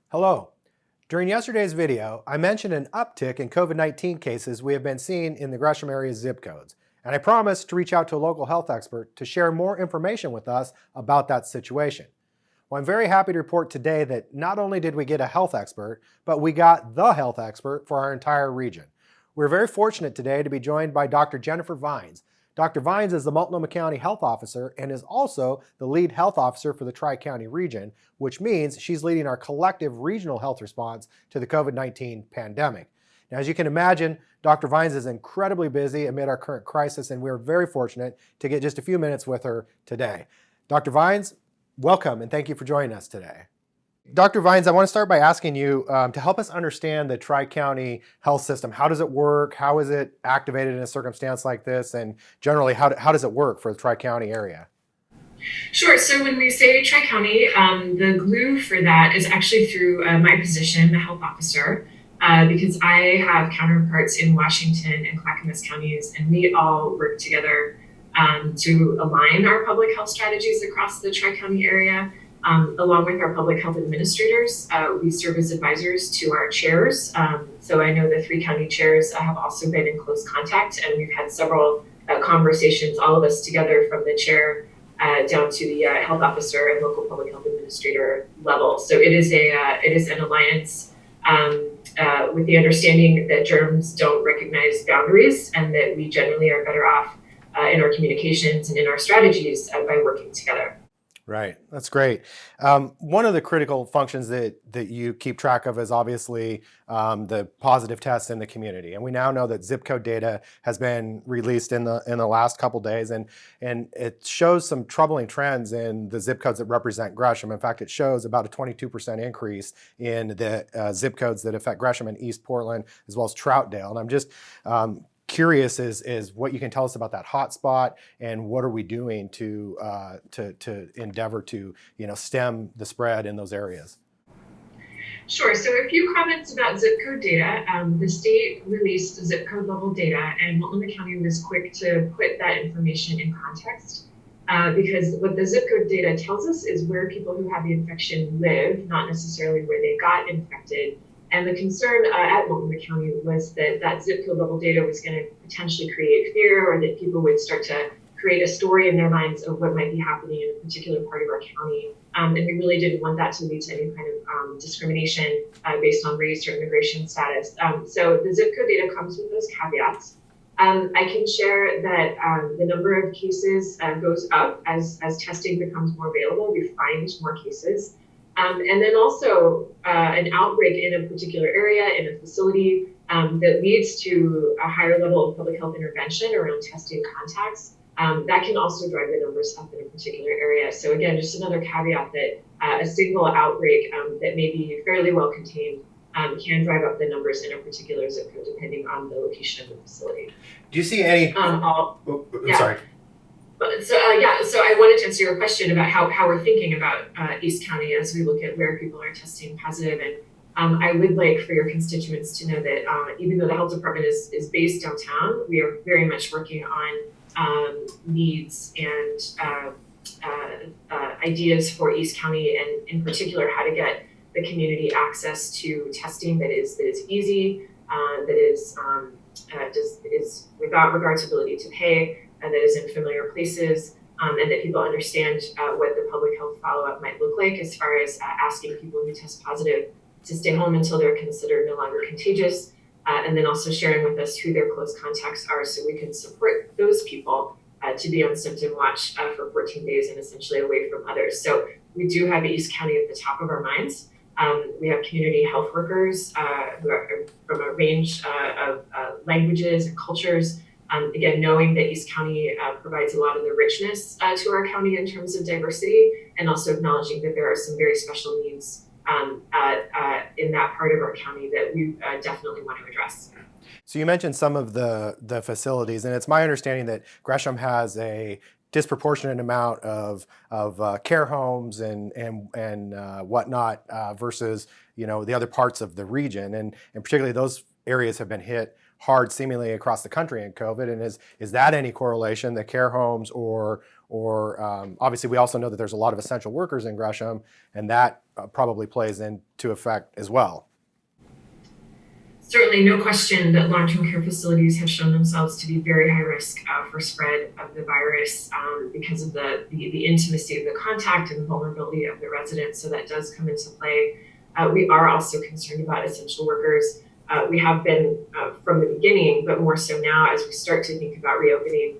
Hello. During yesterday's video, I mentioned an uptick in COVID-19 cases we have been seeing in the Gresham area zip codes, and I promised to reach out to a local health expert to share more information with us about that situation. Well, I'm very happy to report today that not only did we get a health expert, but we got the health expert for our entire region. We're very fortunate today to be joined by Dr. Jennifer Vines. Dr. Vines is the Multnomah County Health Officer and is also the lead health officer for the Tri-County region, which means she's leading our collective regional health response to the COVID-19 pandemic. Now, as you can imagine, Dr. Vines is incredibly busy amid our current crisis, and we're very fortunate to get just a few minutes with her today. Dr. Vines, welcome, and thank you for joining us today. Dr. Vines, I want to start by asking you to help us understand the Tri-County health system. How does it work? How is it activated in a circumstance like this? And generally, how does it work for the Tri-County area? Sure. So when we say Tri-County, the glue for that is actually through my position, the health officer, because I have counterparts in Washington and Clackamas counties, and we all work together to align our public health strategies across the Tri-County area. Along with our public health administrators, we serve as advisors to our chairs. So I know the three county chairs have also been in close contact, and we've had several conversations, all of us together from the chair down to the health officer and local public health administrator level. So it is an alliance with the understanding that germs don't recognize boundaries, and that we generally are better off in our communications and in our strategies by working together. Right, that's great. One of the critical functions that you keep track of is obviously the positive tests in the community, and we now know that zip code data has been released in the last couple days, and it shows some troubling trends in the zip codes that represent Gresham. In fact, it shows about a 22% increase in the zip codes that affect Gresham and East Portland, as well as Troutdale. And I'm just curious is what you can tell us about that hotspot, and what are we doing to endeavor to stem the spread in those areas? Sure. So a few comments about zip code data. The state released zip code level data, and Multnomah County was quick to put that information in context because what the zip code data tells us is where people who have the infection live, not necessarily where they got infected. And the concern at Multnomah County was that that zip code level data was going to potentially create fear, or that people would start to create a story in their minds of what might be happening in a particular part of our county. And we really didn't want that to lead to any kind of discrimination based on race or immigration status. So the zip code data comes with those caveats. I can share that the number of cases goes up as testing becomes more available. We find more cases. And then also an outbreak in a particular area, in a facility, that leads to a higher level of public health intervention around testing contacts. That can also drive the numbers up in a particular area. So again, just another caveat that a single outbreak that may be fairly well contained can drive up the numbers in a particular zip code depending on the location of the facility. Do you see any? Yeah. Sorry. So I wanted to answer your question about how we're thinking about East County as we look at where people are testing positive. And I would like for your constituents to know that even though the health department is based downtown, we are very much working on needs and ideas for East County, and in particular how to get the community access to testing that is easy, that is without regard to ability to pay, and that is in familiar places, and that people understand what the public health follow-up might look like, as far as asking people who test positive to stay home until they're considered no longer contagious, and then also sharing with us who their close contacts are, so we can support those people to be on symptom watch for 14 days and essentially away from others. So we do have East County at the top of our minds. We have community health workers who are from a range of languages and cultures. Again, knowing that East County provides a lot of the richness to our county in terms of diversity, and also acknowledging that there are some very special needs in that part of our county that we definitely want to address. So you mentioned some of the facilities, and it's my understanding that Gresham has a disproportionate amount of care homes and whatnot versus the other parts of the region, and particularly those areas have been hit hard seemingly across the country in COVID. And is that any correlation, the care homes, or obviously we also know that there's a lot of essential workers in Gresham, and that probably plays into to affect as well. Certainly, no question that long-term care facilities have shown themselves to be very high risk for spread of the virus because of the intimacy of the contact and the vulnerability of the residents. So that does come into play. We are also concerned about essential workers. We have been from the beginning, but more so now as we start to think about reopening,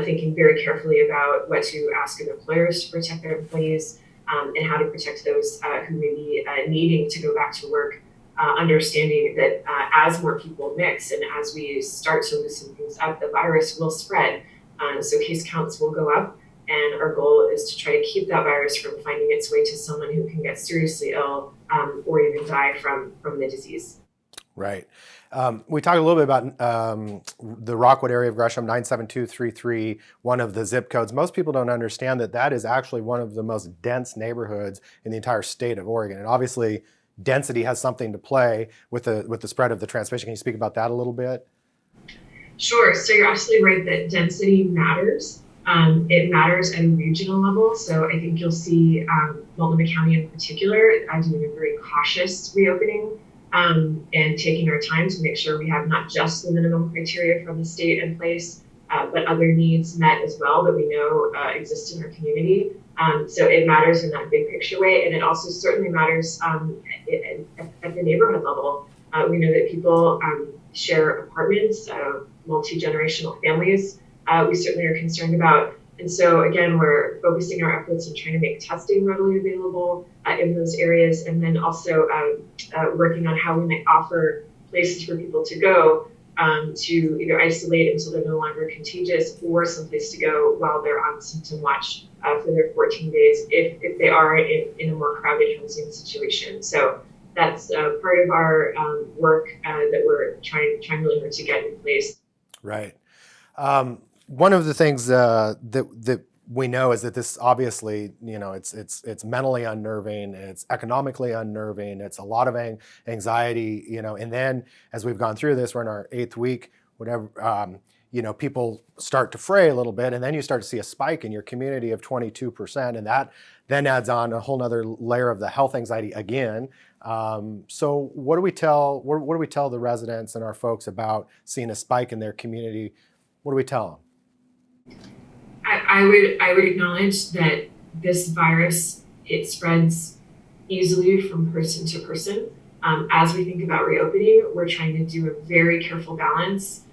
thinking very carefully about what to ask of employers to protect their employees and how to protect those who may be needing to go back to work. Understanding that as more people mix and as we start to loosen things up, the virus will spread. So case counts will go up. And our goal is to try to keep that virus from finding its way to someone who can get seriously ill or even die from the disease. Right. We talked a little bit about the Rockwood area of Gresham, 97233, one of the zip codes. Most people don't understand that that is actually one of the most dense neighborhoods in the entire state of Oregon. And obviously, density has something to play with the spread of the transmission. Can you speak about that a little bit? Sure. So you're absolutely right that density matters. It matters at a regional level. So I think you'll see Multnomah County in particular doing a very cautious reopening and taking our time to make sure we have not just the minimum criteria from the state in place, but other needs met as well that we know exist in our community. So it matters in that big picture way, and it also certainly matters at the neighborhood level. We know that people share apartments, multi-generational families. We certainly are concerned about. And so again, we're focusing our efforts on trying to make testing readily available in those areas, and then also working on how we might offer places for people to go to either isolate until they're no longer contagious or someplace to go while they're on symptom watch for their 14 days if they are in a more crowded housing situation. So that's part of our work that we're trying really hard to get in place. Right. One of the things that we know is that this obviously, it's mentally unnerving, it's economically unnerving, it's a lot of anxiety, and then as we've gone through this, we're in our 8th week, whatever, people start to fray a little bit, and then you start to see a spike in your community of 22%, and that then adds on a whole nother layer of the health anxiety again. So what do we tell the residents and our folks about seeing a spike in their community? What do we tell them? I would acknowledge that this virus, it spreads easily from person to person. As we think about reopening, we're trying to do a very careful balance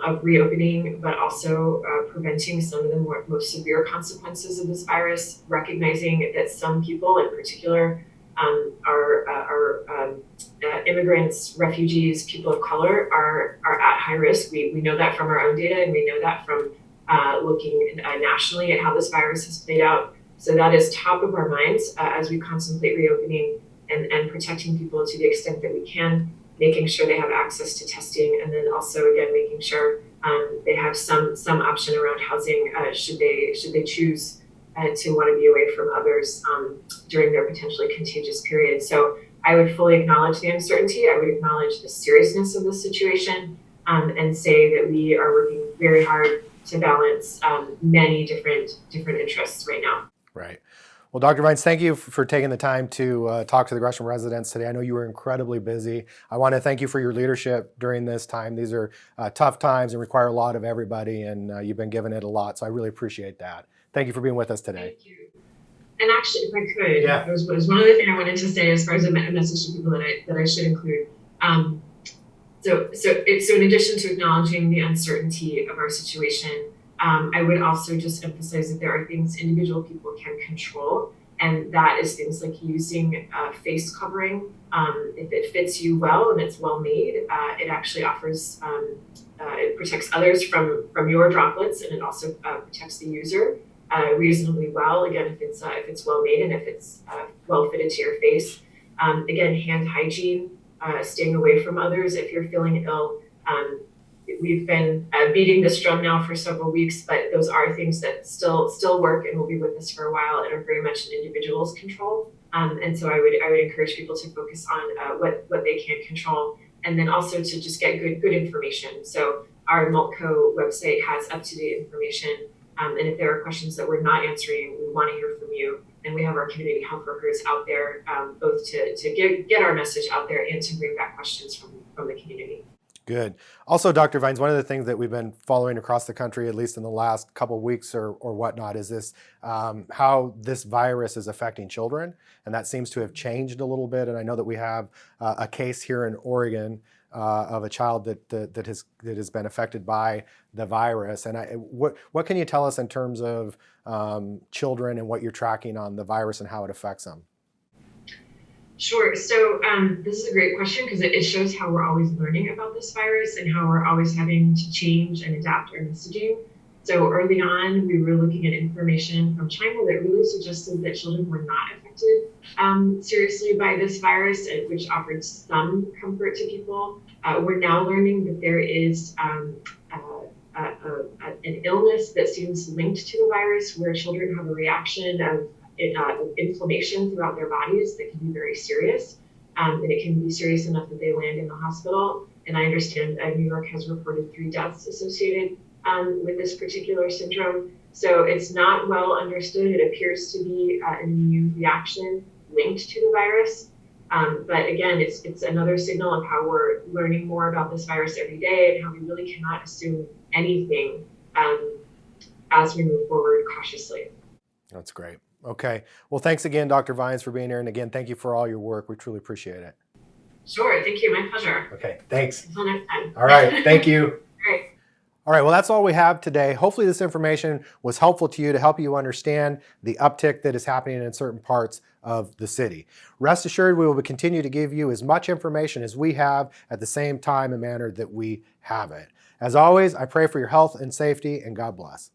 of reopening, but also preventing some of the most severe consequences of this virus, recognizing that some people in particular are immigrants, refugees, people of color are at high risk. We know that from our own data, and we know that from looking nationally at how this virus has played out. So that is top of our minds as we contemplate reopening and protecting people to the extent that we can, making sure they have access to testing, and then also again making sure they have some option around housing should they choose to want to be away from others during their potentially contagious period. So I would fully acknowledge the uncertainty. I would acknowledge the seriousness of the situation and say that we are working very hard to balance many different interests right now. Right. Well, Dr. Vines, thank you for taking the time to talk to the Gresham residents today. I know you were incredibly busy. I want to thank you for your leadership during this time. These are tough times and require a lot of everybody, and you've been giving it a lot, so I really appreciate that. Thank you for being with us today. Thank you. And actually, if I could, there's one other thing I wanted to say as far as a message to people that I should include. So in addition to acknowledging the uncertainty of our situation, I would also just emphasize that there are things individual people can control, and that is things like using face covering. If it fits you well and it's well made, it actually offers, it protects others from your droplets, and it also protects the user reasonably well. Again, if it's well made and if it's well fitted to your face. Again, hand hygiene, staying away from others if you're feeling ill. We've been beating this drum now for several weeks, but those are things that still work and will be with us for a while and are very much in individual's control. And so I would encourage people to focus on what they can control, and then also to just get good information. So our Multco website has up-to-date information, and if there are questions that we're not answering, we want to hear from you. And we have our community health workers out there, both to get our message out there and to bring back questions from the community. Good. Also, Dr. Vines, one of the things that we've been following across the country, at least in the last couple of weeks or whatnot, is this how this virus is affecting children, and that seems to have changed a little bit. And I know that we have a case here in Oregon of a child that has been affected by the virus. And what can you tell us in terms of children and what you're tracking on the virus and how it affects them? Sure. So this is a great question because it shows how we're always learning about this virus and how we're always having to change and adapt our messaging. So early on, we were looking at information from China that really suggested that children were not affected seriously by this virus, which offered some comfort to people. We're now learning that there is an illness that seems linked to the virus where children have a reaction of inflammation throughout their bodies that can be very serious. And it can be serious enough that they land in the hospital. And I understand New York has reported 3 deaths associated with this particular syndrome. So it's not well understood. It appears to be an immune reaction linked to the virus. But again, it's another signal of how we're learning more about this virus every day and how we really cannot assume anything as we move forward cautiously. That's great. Okay. Well, thanks again, Dr. Vines, for being here. And again, thank you for all your work. We truly appreciate it. Sure. Thank you. My pleasure. Okay. Thanks. Until next time. All right. Thank you. All right. All right. Well, that's all we have today. Hopefully this information was helpful to you to help you understand the uptick that is happening in certain parts of the city. Rest assured, we will continue to give you as much information as we have at the same time and manner that we have it. As always, I pray for your health and safety, and God bless.